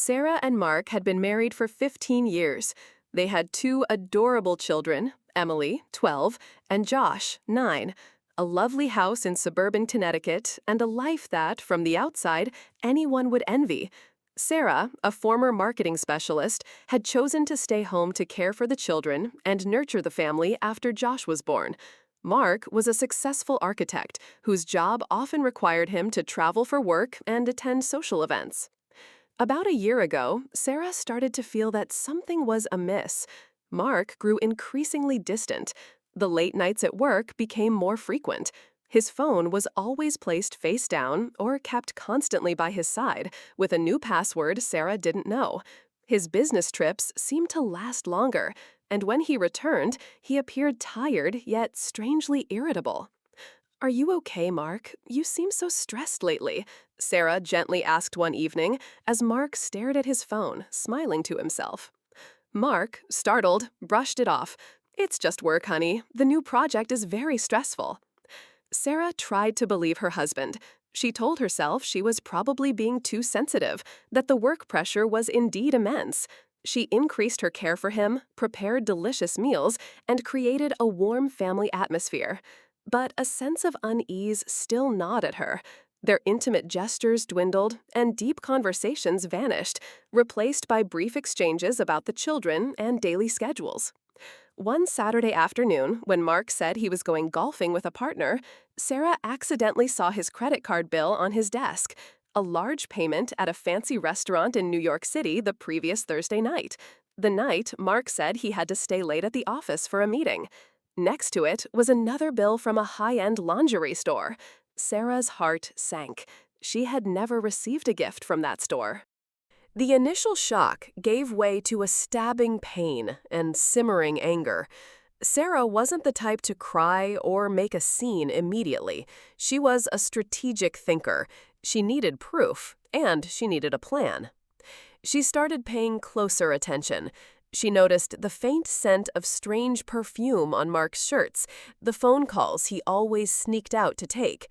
Sarah and Mark had been married for 15 years. They had two adorable children, Emily, 12, and Josh, 9, a lovely house in suburban Connecticut, and a life that, from the outside, anyone would envy. Sarah, a former marketing specialist, had chosen to stay home to care for the children and nurture the family after Josh was born. Mark was a successful architect whose job often required him to travel for work and attend social events. About a year ago, Sarah started to feel that something was amiss. Mark grew increasingly distant. The late nights at work became more frequent. His phone was always placed face down or kept constantly by his side, with a new password Sarah didn't know. His business trips seemed to last longer, and when he returned, he appeared tired yet strangely irritable. "Are you okay, Mark? You seem so stressed lately," Sarah gently asked one evening as Mark stared at his phone, smiling to himself. Mark, startled, brushed it off. "It's just work, honey. The new project is very stressful." Sarah tried to believe her husband. She told herself she was probably being too sensitive, that the work pressure was indeed immense. She increased her care for him, prepared delicious meals, and created a warm family atmosphere. But a sense of unease still gnawed at her. Their intimate gestures dwindled, and deep conversations vanished, replaced by brief exchanges about the children and daily schedules. One Saturday afternoon, when Mark said he was going golfing with a partner, Sarah accidentally saw his credit card bill on his desk, a large payment at a fancy restaurant in New York City the previous Thursday night, the night Mark said he had to stay late at the office for a meeting. Next to it was another bill from a high-end lingerie store. Sarah's heart sank. She had never received a gift from that store. The initial shock gave way to a stabbing pain and simmering anger. Sarah wasn't the type to cry or make a scene immediately. She was a strategic thinker. She needed proof, and she needed a plan. She started paying closer attention. She noticed the faint scent of strange perfume on Mark's shirts, the phone calls he always sneaked out to take.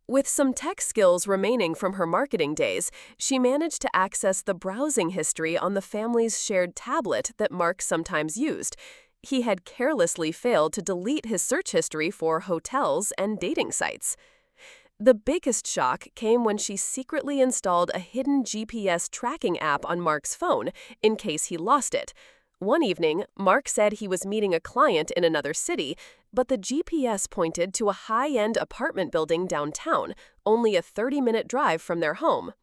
With some tech skills remaining from her marketing days, she managed to access the browsing history on the family's shared tablet that Mark sometimes used. He had carelessly failed to delete his search history for hotels and dating sites. The biggest shock came when she secretly installed a hidden GPS tracking app on Mark's phone in case he lost it. One evening, Mark said he was meeting a client in another city, but the GPS pointed to a high-end apartment building downtown, only a 30-minute drive from their home.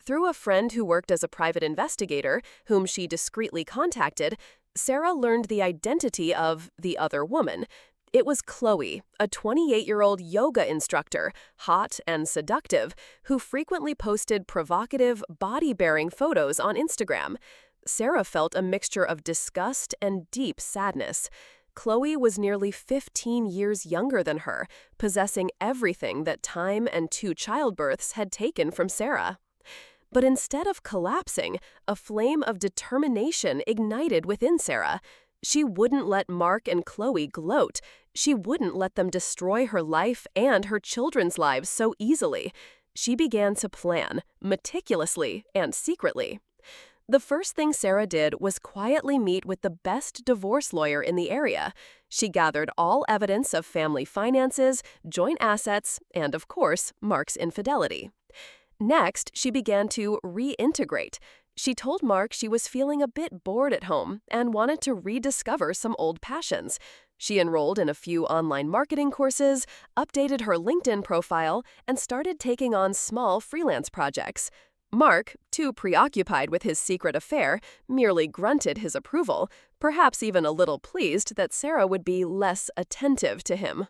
Through a friend who worked as a private investigator, whom she discreetly contacted, Sarah learned the identity of the other woman. It was Chloe, a 28-year-old yoga instructor, hot and seductive, who frequently posted provocative, body-bearing photos on Instagram. Sarah felt a mixture of disgust and deep sadness. Chloe was nearly 15 years younger than her, possessing everything that time and 2 childbirths had taken from Sarah. But instead of collapsing, a flame of determination ignited within Sarah. She wouldn't let Mark and Chloe gloat. She wouldn't let them destroy her life and her children's lives so easily. She began to plan, meticulously and secretly. The first thing Sarah did was quietly meet with the best divorce lawyer in the area. She gathered all evidence of family finances, joint assets, and, of course, Mark's infidelity. Next, she began to reintegrate. She told Mark she was feeling a bit bored at home and wanted to rediscover some old passions. She enrolled in a few online marketing courses, updated her LinkedIn profile, and started taking on small freelance projects. Mark, too preoccupied with his secret affair, merely grunted his approval, perhaps even a little pleased that Sarah would be less attentive to him.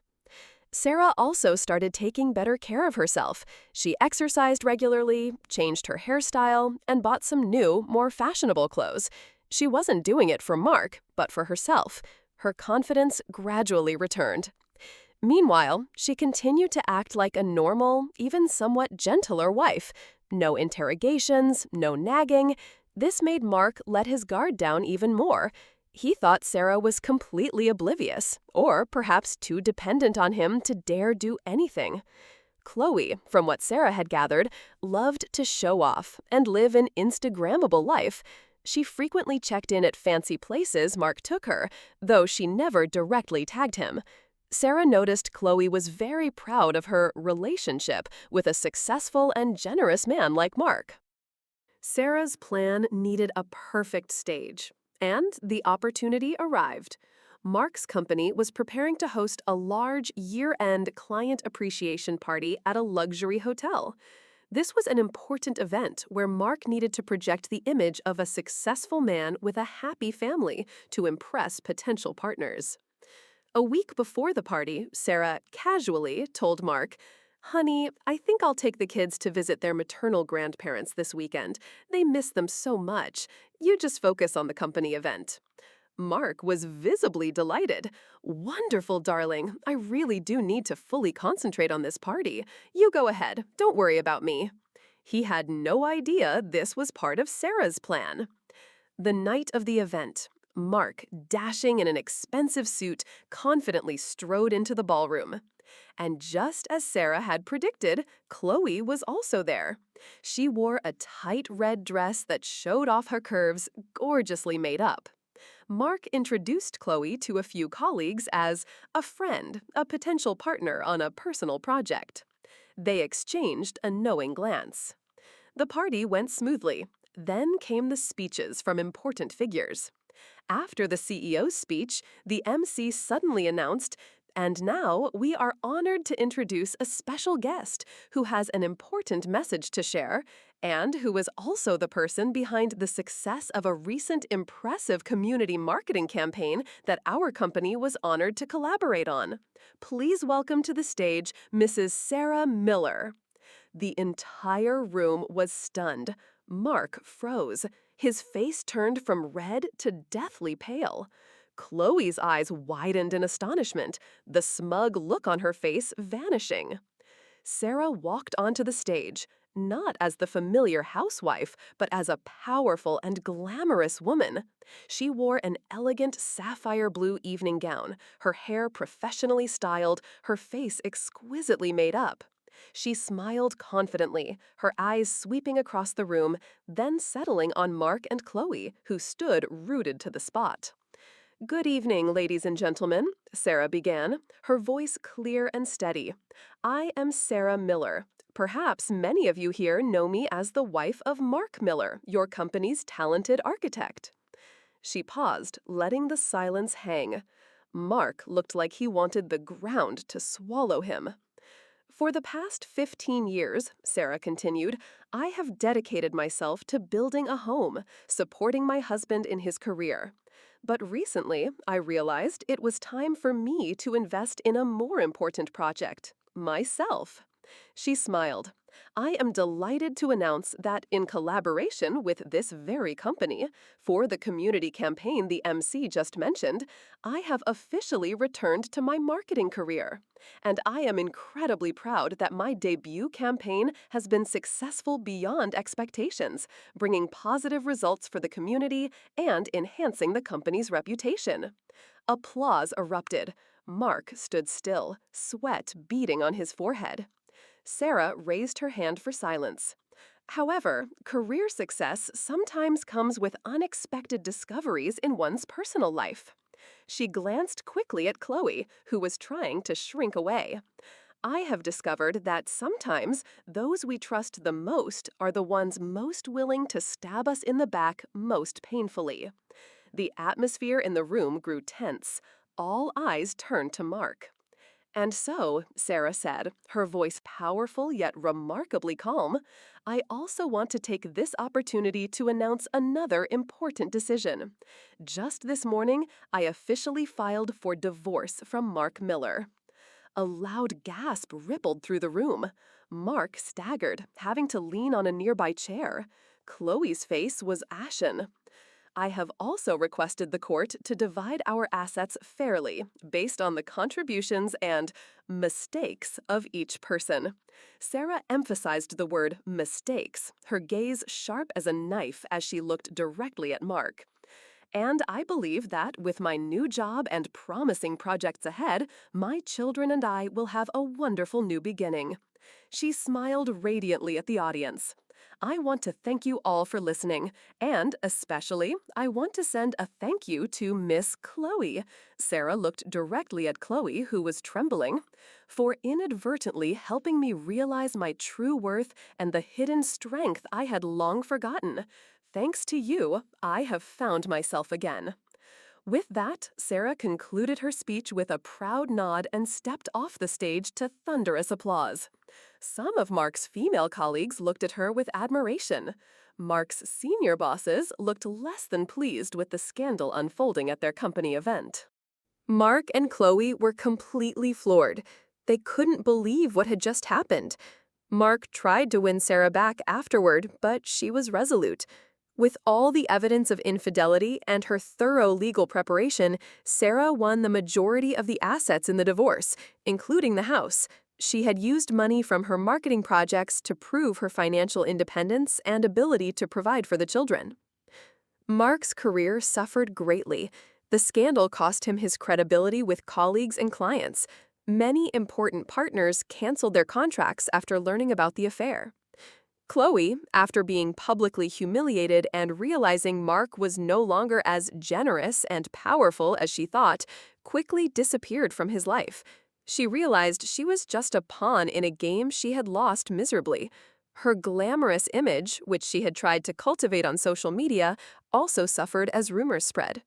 Sarah also started taking better care of herself. She exercised regularly, changed her hairstyle, and bought some new, more fashionable clothes. She wasn't doing it for Mark, but for herself. Her confidence gradually returned. Meanwhile, she continued to act like a normal, even somewhat gentler wife. No interrogations, no nagging. This made Mark let his guard down even more. He thought Sarah was completely oblivious, or perhaps too dependent on him to dare do anything. Chloe, from what Sarah had gathered, loved to show off and live an Instagrammable life. She frequently checked in at fancy places Mark took her, though she never directly tagged him. Sarah noticed Chloe was very proud of her relationship with a successful and generous man like Mark. Sarah's plan needed a perfect stage, and the opportunity arrived. Mark's company was preparing to host a large year-end client appreciation party at a luxury hotel. This was an important event where Mark needed to project the image of a successful man with a happy family to impress potential partners. A week before the party, Sarah casually told Mark, "Honey, I think I'll take the kids to visit their maternal grandparents this weekend. They miss them so much. You just focus on the company event." Mark was visibly delighted. "Wonderful, darling. I really do need to fully concentrate on this party. You go ahead. Don't worry about me." He had no idea this was part of Sarah's plan. The night of the event, Mark, dashing in an expensive suit, confidently strode into the ballroom. And just as Sarah had predicted, Chloe was also there. She wore a tight red dress that showed off her curves, gorgeously made up. Mark introduced Chloe to a few colleagues as a friend, a potential partner on a personal project. They exchanged a knowing glance. The party went smoothly. Then came the speeches from important figures. After the CEO's speech, the MC suddenly announced, "And now we are honored to introduce a special guest who has an important message to share and who is also the person behind the success of a recent impressive community marketing campaign that our company was honored to collaborate on. Please welcome to the stage Mrs. Sarah Miller." The entire room was stunned. Mark froze. His face turned from red to deathly pale. Chloe's eyes widened in astonishment, the smug look on her face vanishing. Sarah walked onto the stage, not as the familiar housewife, but as a powerful and glamorous woman. She wore an elegant sapphire blue evening gown, her hair professionally styled, her face exquisitely made up. She smiled confidently, her eyes sweeping across the room, then settling on Mark and Chloe, who stood rooted to the spot. "Good evening, ladies and gentlemen," Sarah began, her voice clear and steady. "I am Sarah Miller. Perhaps many of you here know me as the wife of Mark Miller, your company's talented architect." She paused, letting the silence hang. Mark looked like he wanted the ground to swallow him. "For the past 15 years," Sarah continued, "I have dedicated myself to building a home, supporting my husband in his career. But recently, I realized it was time for me to invest in a more important project, myself." She smiled. "I am delighted to announce that in collaboration with this very company, for the community campaign the MC just mentioned, I have officially returned to my marketing career. And I am incredibly proud that my debut campaign has been successful beyond expectations, bringing positive results for the community and enhancing the company's reputation." Applause erupted. Mark stood still, sweat beading on his forehead. Sarah raised her hand for silence. However, career success sometimes comes with unexpected discoveries in one's personal life. She glanced quickly at Chloe, who was trying to shrink away. "I have discovered that sometimes those we trust the most are the ones most willing to stab us in the back most painfully." The atmosphere in the room grew tense. All eyes turned to Mark. "And so," Sarah said, her voice powerful yet remarkably calm, "I also want to take this opportunity to announce another important decision. Just this morning, I officially filed for divorce from Mark Miller." A loud gasp rippled through the room. Mark staggered, having to lean on a nearby chair. Chloe's face was ashen. "I have also requested the court to divide our assets fairly, based on the contributions and mistakes of each person." Sarah emphasized the word mistakes, her gaze sharp as a knife as she looked directly at Mark. And I believe that with my new job and promising projects ahead, my children and I will have a wonderful new beginning. She smiled radiantly at the audience. I want to thank you all for listening, and especially, I want to send a thank you to Miss Chloe. Sarah looked directly at Chloe, who was trembling, for inadvertently helping me realize my true worth and the hidden strength I had long forgotten. Thanks to you, I have found myself again. With that, Sarah concluded her speech with a proud nod and stepped off the stage to thunderous applause. Some of Mark's female colleagues looked at her with admiration. Mark's senior bosses looked less than pleased with the scandal unfolding at their company event. Mark and Chloe were completely floored. They couldn't believe what had just happened. Mark tried to win Sarah back afterward, but she was resolute. With all the evidence of infidelity and her thorough legal preparation, Sarah won the majority of the assets in the divorce, including the house. She had used money from her marketing projects to prove her financial independence and ability to provide for the children. Mark's career suffered greatly. The scandal cost him his credibility with colleagues and clients. Many important partners canceled their contracts after learning about the affair. Chloe, after being publicly humiliated and realizing Mark was no longer as generous and powerful as she thought, quickly disappeared from his life. She realized she was just a pawn in a game she had lost miserably. Her glamorous image, which she had tried to cultivate on social media, also suffered as rumors spread.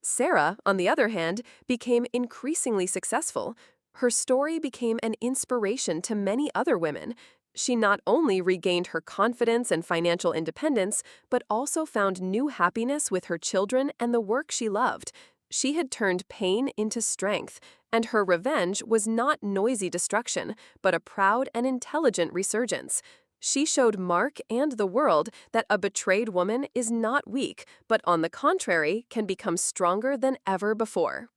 Sarah, on the other hand, became increasingly successful. Her story became an inspiration to many other women. She not only regained her confidence and financial independence, but also found new happiness with her children and the work she loved. She had turned pain into strength, and her revenge was not noisy destruction, but a proud and intelligent resurgence. She showed Mark and the world that a betrayed woman is not weak, but on the contrary, can become stronger than ever before.